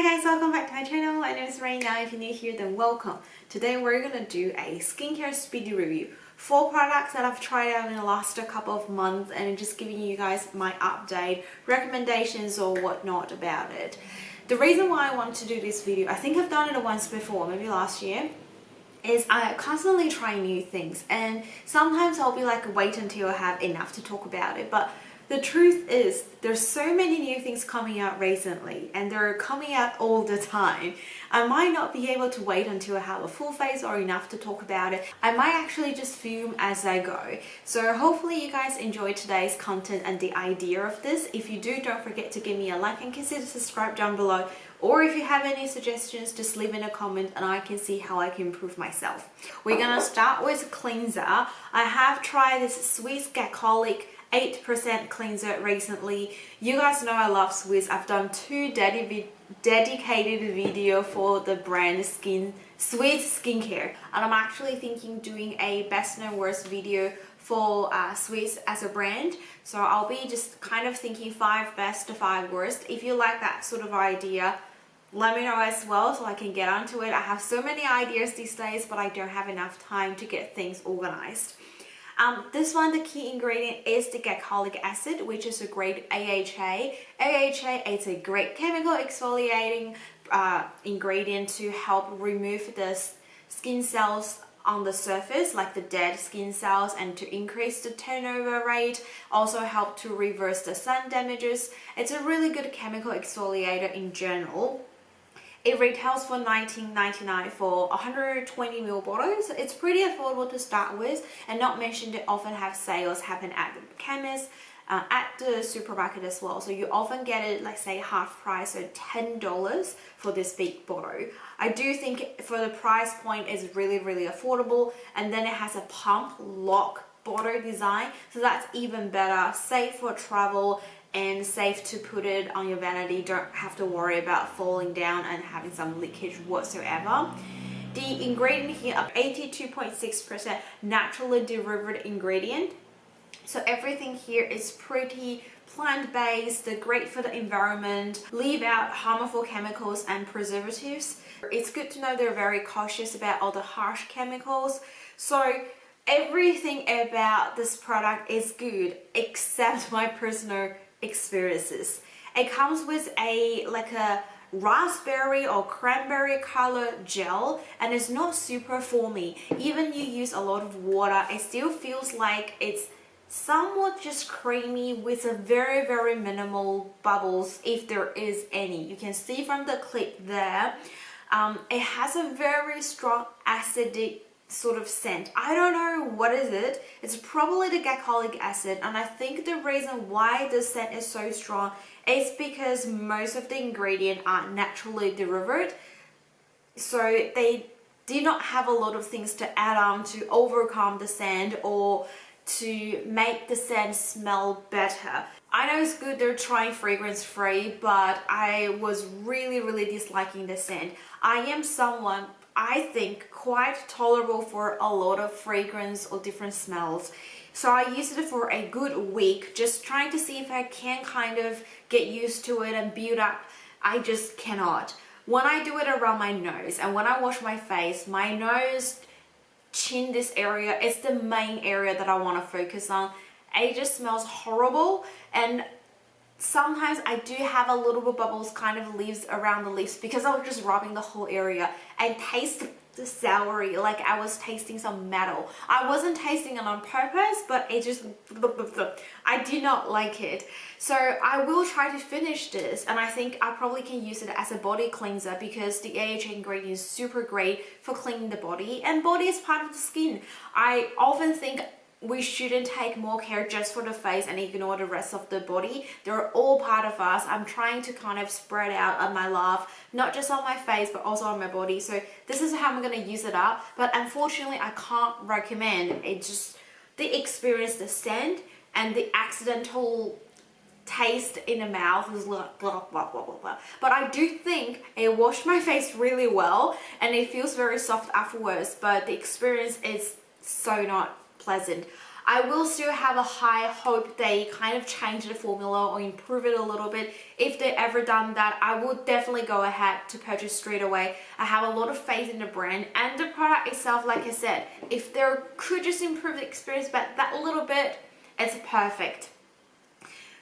Hi guys, welcome back to my channel. My name is Rena. If you're new here, then welcome. Today we're gonna do a skincare speedy review. 4 products that I've tried out in the last couple of months and just giving you guys my update, recommendations or whatnot about it. The reason why I want to do this video, I think I've done it once before, maybe last year, is I constantly try new things and sometimes I'll be like, wait until I have enough to talk about it. But the truth is, there's so many new things coming out recently and they're coming out all the time. I might not be able to wait until I have a full face or enough to talk about it. I might actually just film as I go. So hopefully you guys enjoyed today's content and the idea of this. If you do, don't forget to give me a like and consider subscribe down below. Or if you have any suggestions, just leave in a comment and I can see how I can improve myself. We're gonna start with cleanser. I have tried this Swisse Glycolic 8% cleanser recently. You guys know I love Swisse. I've done 2 dedicated video for the brand Swisse Skincare, and I'm actually thinking doing a best and worst video for Swisse as a brand. So I'll be just kind of thinking 5 best to 5 worst. If you like that sort of idea, let me know as well so I can get onto it. I have so many ideas these days, but I don't have enough time to get things organized. This one, the key ingredient is the glycolic acid, which is a great AHA. AHA is a great chemical exfoliating ingredient to help remove the skin cells on the surface, like the dead skin cells, and to increase the turnover rate. Also help to reverse the sun damages. It's a really good chemical exfoliator in general. It retails for $19.99 for 120 ml bottles. It's pretty affordable to start with, and not mentioned they often have sales happen at the chemist, at the supermarket as well. So you often get it, like say half price, so $10 for this big bottle. I do think for the price point is really affordable, and then it has a pump lock bottle design, so that's even better, safe for travel and safe to put it on your vanity. Don't have to worry about falling down and having some leakage whatsoever. The ingredient here are 82.6% naturally derived ingredient. So everything here is pretty plant-based, they're great for the environment, leave out harmful chemicals and preservatives. It's good to know they're very cautious about all the harsh chemicals. So everything about this product is good except my personal experiences. It comes with a raspberry or cranberry color gel, and it's not super foamy. Even you use a lot of water, it still feels like it's somewhat just creamy with a very minimal bubbles, if there is any. You can see from the clip there, it has a very strong acidic sort of scent. I don't know what is it. It's probably the glycolic acid, and I think the reason why the scent is so strong is because most of the ingredients are naturally derived, so they do not have a lot of things to add on to overcome the scent or to make the scent smell better. I know it's good they're trying fragrance free, but I was really disliking the scent. I am someone, I think, quite tolerable for a lot of fragrance or different smells. So I used it for a good week, just trying to see if I can kind of get used to it and build up. I just cannot. When I do it around my nose and when I wash my face, my nose, chin, this area is the main area that I want to focus on. It just smells horrible, and sometimes I do have a little bit bubbles kind of leaves around the lips because I was just rubbing the whole area and taste the soury, like I was tasting some metal. I wasn't tasting it on purpose, but it just, I did not like it. So I will try to finish this, and I think I probably can use it as a body cleanser because the AHA ingredient is super great for cleaning the body, and body is part of the skin. I often think we shouldn't take more care just for the face and ignore the rest of the body. They're all part of us. I'm trying to kind of spread out on my love, not just on my face but also on my body. So this is how I'm going to use it up, but unfortunately I can't recommend it. Just the experience, the scent and the accidental taste in the mouth is like blah blah blah blah blah. But I do think it washed my face really well and it feels very soft afterwards, but the experience is so not pleasant. I will still have a high hope they kind of change the formula or improve it a little bit. If they ever done that, I will definitely go ahead to purchase straight away. I have a lot of faith in the brand and the product itself. Like I said, if they could just improve the experience but that little bit, it's perfect.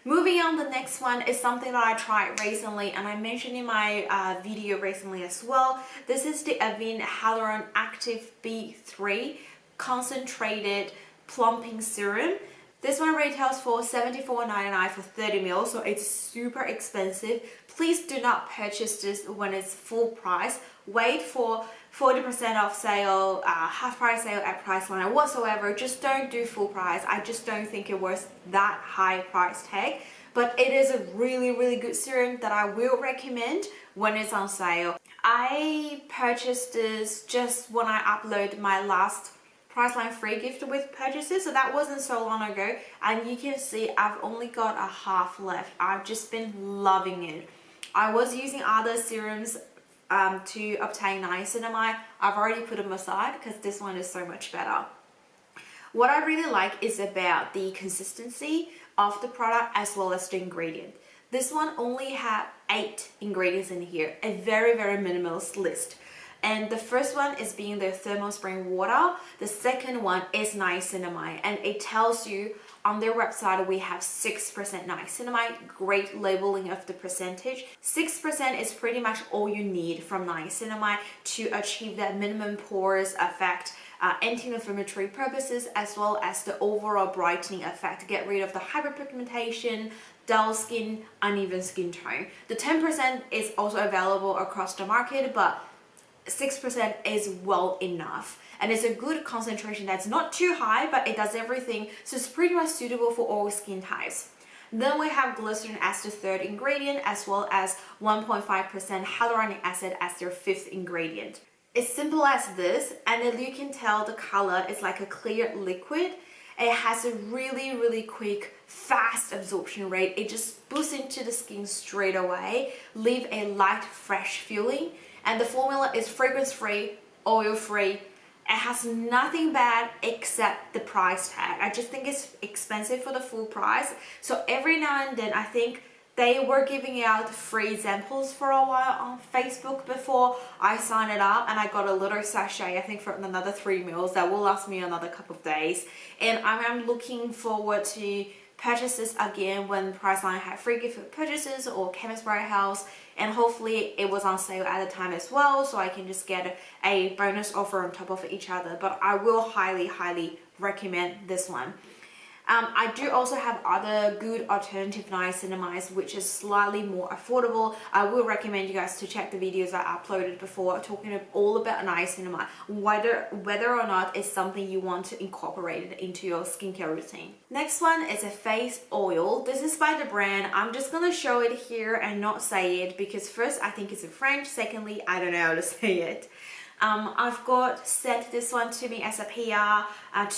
Moving on, the next one is something that I tried recently and I mentioned in my video recently as well. This is the Avene Hyaluron Active B3 Concentrated Plumping Serum. This one retails for $74.99 for 30 ml, so it's super expensive. Please do not purchase this when it's full price. Wait for 40% off sale, half price sale at Priceline whatsoever. Just don't do full price. I just don't think it worth that high price tag. But it is a really good serum that I will recommend when it's on sale. I purchased this just when I uploaded my last Priceline free gift with purchases, so that wasn't so long ago, and you can see I've only got a half left. I've just been loving it. I was using other serums to obtain niacinamide. I've already put them aside because this one is so much better. What I really like is about the consistency of the product as well as the ingredient. This one only had 8 ingredients in here, a very minimalist list. And the first one is being the thermal spring water. The second one is niacinamide, and it tells you on their website we have 6% niacinamide. Great labeling of the percentage. 6% is pretty much all you need from niacinamide to achieve that minimum pores effect, anti-inflammatory purposes, as well as the overall brightening effect to get rid of the hyperpigmentation, dull skin, uneven skin tone. The 10% is also available across the market, but 6% is well enough, and it's a good concentration that's not too high, but it does everything, so it's pretty much suitable for all skin types. Then we have glycerin as the third ingredient, as well as 1.5% hyaluronic acid as their fifth ingredient. It's simple as this, and as you can tell, the color is like a clear liquid. It has a really quick, fast absorption rate. It just boosts into the skin straight away, leave a light, fresh feeling. And the formula is fragrance-free, oil-free. It has nothing bad except the price tag. I just think it's expensive for the full price. So every now and then, I think they were giving out free samples for a while on Facebook before I signed it up, and I got a little sachet, I think for another 3 ml that will last me another couple of days. And I'm looking forward to purchase this again when Priceline had free gift purchases or Chemist Warehouse, and hopefully it was on sale at the time as well, so I can just get a bonus offer on top of each other. But I will highly recommend this one. I do also have other good alternative niacinamides which is slightly more affordable. I will recommend you guys to check the videos I uploaded before talking all about niacinamide, whether or not it's something you want to incorporate it into your skincare routine. Next one is a face oil. This is by the brand. I'm just gonna show it here and not say it because first I think it's in French, secondly I don't know how to say it. I've got sent this one to me as a PR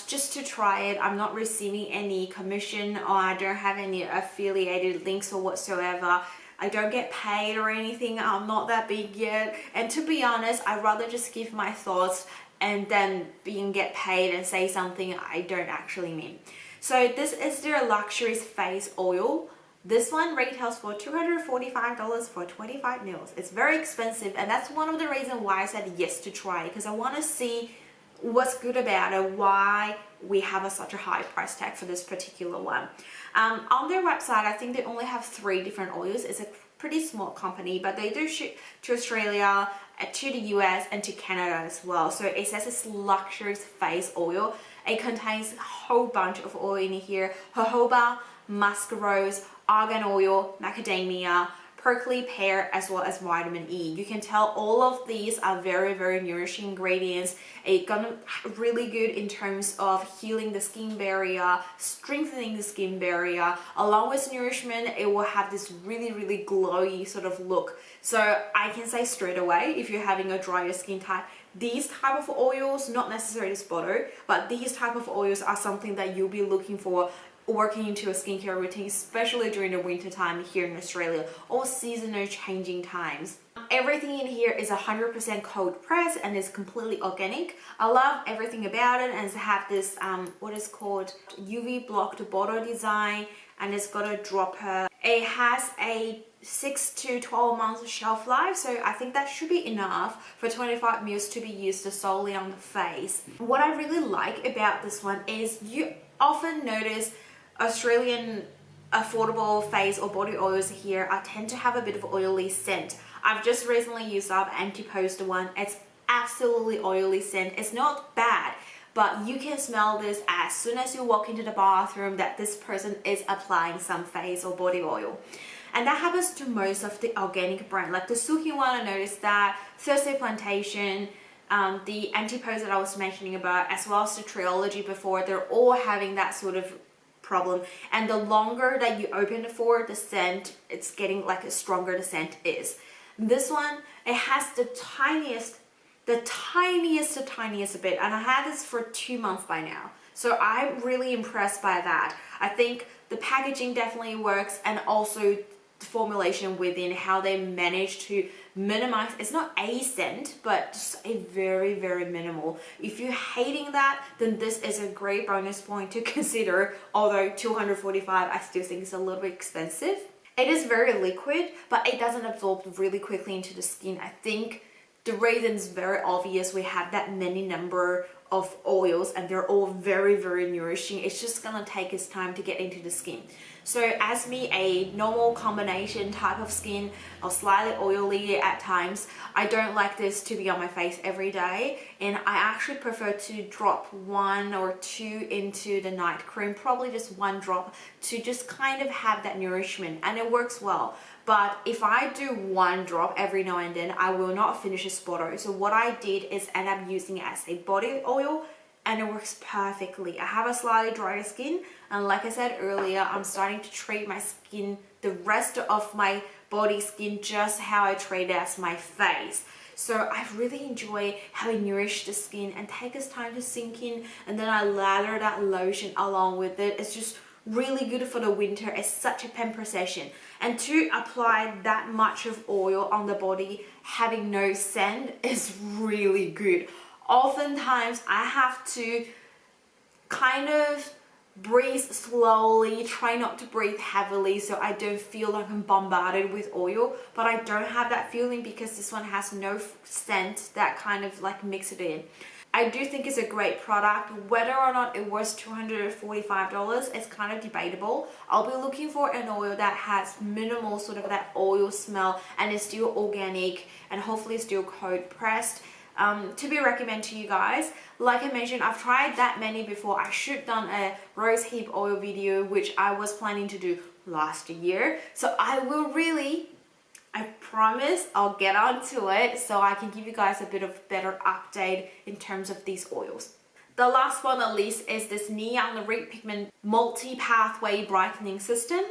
just to try it. I'm not receiving any commission, or I don't have any affiliated links or whatsoever. I don't get paid or anything. I'm not that big yet, and to be honest, I'd rather just give my thoughts and then get paid and say something I don't actually mean. So this is their luxury face oil. This one retails for $245 for 25 ml. It's very expensive, and that's one of the reasons why I said yes to try it, because I want to see what's good about it, why we have such a high price tag for this particular one. On their website, I think they only have 3 different oils. It's a pretty small company, but they do ship to Australia, to the US, and to Canada as well. So it says it's luxury face oil. It contains a whole bunch of oil in here: jojoba, musk rose, argan oil, macadamia, prickly pear, as well as vitamin E. You can tell all of these are very nourishing ingredients. It's gonna really good in terms of healing the skin barrier, strengthening the skin barrier. Along with nourishment, it will have this really glowy sort of look. So I can say straight away, if you're having a drier skin type, these type of oils, not necessarily this bottle, but these type of oils are something that you'll be looking for working into a skincare routine, especially during the winter time here in Australia or seasonal changing times. Everything in here is 100% cold press and is completely organic. I love everything about it, and it's have this what is called UV blocked bottle design, and it's got a dropper. It has a 6 to 12 months shelf life, so I think that should be enough for 25 ml to be used solely on the face. What I really like about this one is you often notice Australian affordable face or body oils here, I tend to have a bit of oily scent. I've just recently used up anti-poster one. It's absolutely oily scent. It's not bad, but you can smell this as soon as you walk into the bathroom that this person is applying some face or body oil. And that happens to most of the organic brand. Like the Suki one, I noticed that, Thursday Plantation, the anti-pose that I was mentioning about, as well as the Trilogy before, they're all having that sort of problem. And the longer that you open it for, the scent, it's getting like a stronger the scent is. This one, it has the tiniest bit, and I had this for 2 months by now. So I'm really impressed by that. I think the packaging definitely works, and also the formulation within, how they manage to minimize, it's not a scent, but just a very, very minimal. If you're hating that, then this is a great bonus point to consider, although $245 I still think is a little bit expensive. It is very liquid, but it doesn't absorb really quickly into the skin. I think the reason is very obvious. We have that many number of oils and they're all very, very nourishing. It's just gonna take its time to get into the skin. So as me, a normal combination type of skin or slightly oily at times, I don't like this to be on my face every day, and I actually prefer to drop 1 or 2 into the night cream, probably just 1 drop, to just kind of have that nourishment, and it works well. But if I do 1 drop every now and then, I will not finish a spotto. So what I did is end up using it as a body oil, and it works perfectly. I have a slightly drier skin, and like I said earlier, I'm starting to treat my skin, the rest of my body skin, just how I treat it as my face. So I really enjoy how it nourishes the skin and take its time to sink in, and then I lather that lotion along with it. It's just really good for the winter. It's such a pamper session, and to apply that much of oil on the body having no scent is really good. Oftentimes I have to kind of breathe slowly, try not to breathe heavily so I don't feel like I'm bombarded with oil, but I don't have that feeling because this one has no scent that kind of like mix it in. I do think it's a great product. Whether or not it was $245 is kind of debatable. I'll be looking for an oil that has minimal sort of that oil smell and is still organic and hopefully still cold pressed. To be recommended to you guys. Like I mentioned, I've tried that many before. I should done a rose hip oil video, which I was planning to do last year. So I promise I'll get onto it so I can give you guys a bit of better update in terms of these oils. The last one on the list is this Neon Repigment Multi-Pathway Brightening System.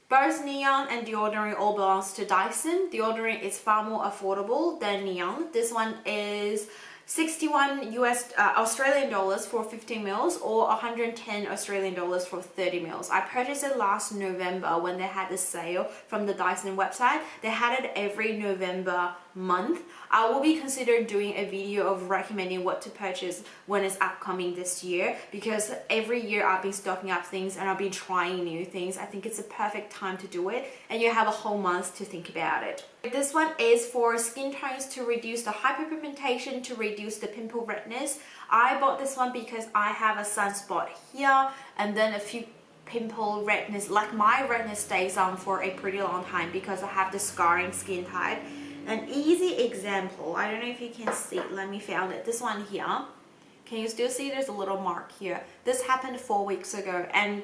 Both Neon and deodorant all belongs to Dyson. Deodorant is far more affordable than Neon. This one is 61 Australian dollars for 15 mils or 110 Australian dollars for 30 mils. I purchased it last November when they had the sale from the Dyson website. They had it every November month. I will be considering doing a video of recommending what to purchase when it's upcoming this year, because every year I've been stocking up things and I've been trying new things. I think it's a perfect time to do it, and you have a whole month to think about it. This one is for skin tones to reduce the hyperpigmentation, to reduce the pimple redness. I bought this one because I have a sunspot here and then a few pimple redness. Like my redness stays on for a pretty long time because I have the scarring skin type. An easy example, I don't know if you can see, let me find it. This one here, can you still see there's a little mark here? This happened 4 weeks ago, and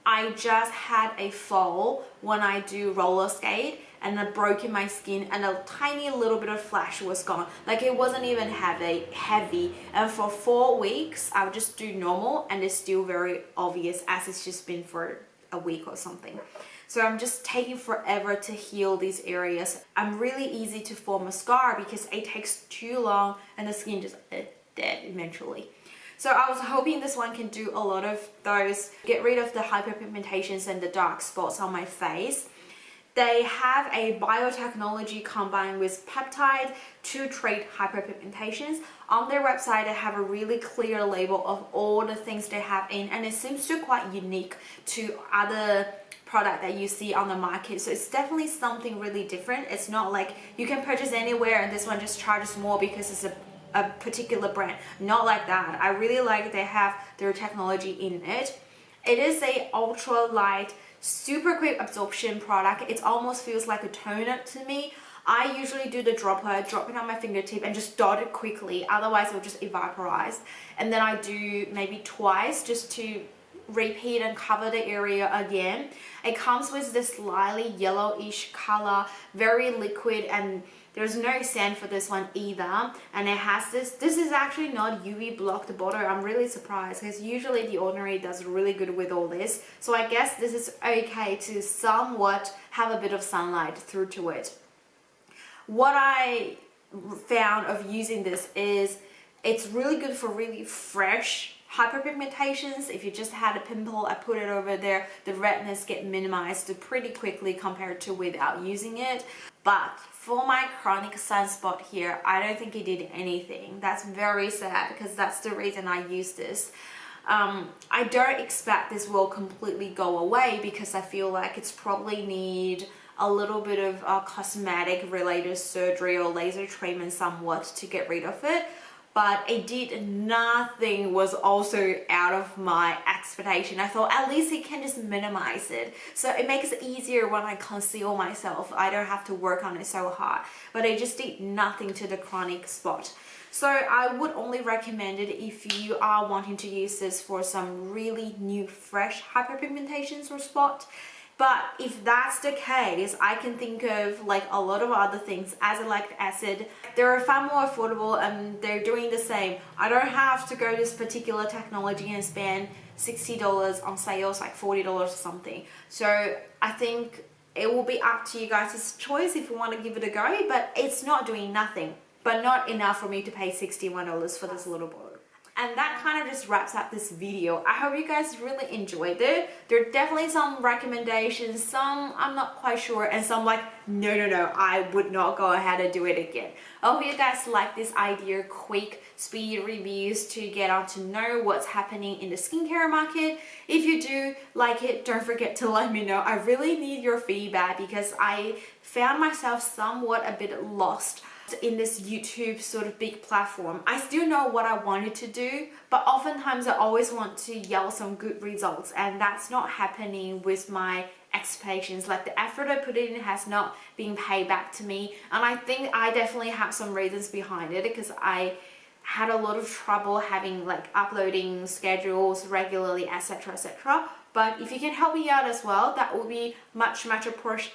I just had a fall when I do roller skate, and I broke in my skin, and a tiny little bit of flash was gone. Like it wasn't even heavy. And for 4 weeks, I would just do normal, and it's still very obvious as it's just been for a week or something. So I'm just taking forever to heal these areas. I'm really easy to form a scar because it takes too long and the skin just dead eventually. So I was hoping this one can do a lot of those, get rid of the hyperpigmentations and the dark spots on my face. They have a biotechnology combined with peptide to treat hyperpigmentations. On their website, they have a really clear label of all the things they have in, and it seems to quite unique to other product that you see on the market. So it's definitely something really different. It's not like you can purchase anywhere and this one just charges more because it's a particular brand. Not like that. I really like they have their technology in it. It is a ultra light, super quick absorption product. It almost feels like a toner to me. I usually do the dropper, drop it on my fingertip and just dot it quickly, otherwise it will just evaporize. And then I do maybe twice just to repeat and cover the area again. It comes with this slightly yellowish color, very liquid, and there's no scent for this one either. And it has this is actually not UV blocked bottle. I'm really surprised because usually The Ordinary does really good with all this. So I guess this is okay to somewhat have a bit of sunlight through to it. What I found of using this is it's really good for really fresh hyperpigmentations. If you just had a pimple, I put it over there, the redness get minimized pretty quickly compared to without using it. But for my chronic sunspot here, I don't think it did anything. That's very sad because that's the reason I use this. I don't expect this will completely go away because I feel like it's probably need a little bit of cosmetic related surgery or laser treatment somewhat to get rid of it. But it did nothing, was also out of my expectation. I thought at least it can just minimize it. So it makes it easier when I conceal myself. I don't have to work on it so hard. But it just did nothing to the chronic spot. So I would only recommend it if you are wanting to use this for some really new, fresh hyperpigmentations or spot. But if that's the case, I can think of like a lot of other things. Azelaic acid, they're far more affordable and they're doing the same. I don't have to go this particular technology and spend $60 on sales, like $40 or something. So I think it will be up to you guys' choice if you want to give it a go, but it's not doing nothing, but not enough for me to pay $61 for this little bottle. And that kind of just wraps up this video. I hope you guys really enjoyed it. There are definitely some recommendations, some I'm not quite sure, and some like, no, I would not go ahead and do it again. I hope you guys like this idea, quick, speedy reviews to get on to know what's happening in the skincare market. If you do like it, don't forget to let me know. I really need your feedback because I found myself somewhat a bit lost in this YouTube sort of big platform. I still know what I wanted to do, but oftentimes I always want to yell some good results, and that's not happening with my expectations. Like the effort I put in has not been paid back to me, and I think I definitely have some reasons behind it because I had a lot of trouble having like uploading schedules regularly, etc, etc. But if you can help me out as well, that would be much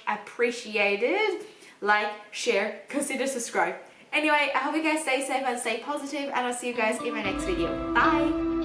appreciated. Like, share, consider subscribe. Anyway, I hope you guys stay safe and stay positive, and I'll see you guys in my next video. Bye!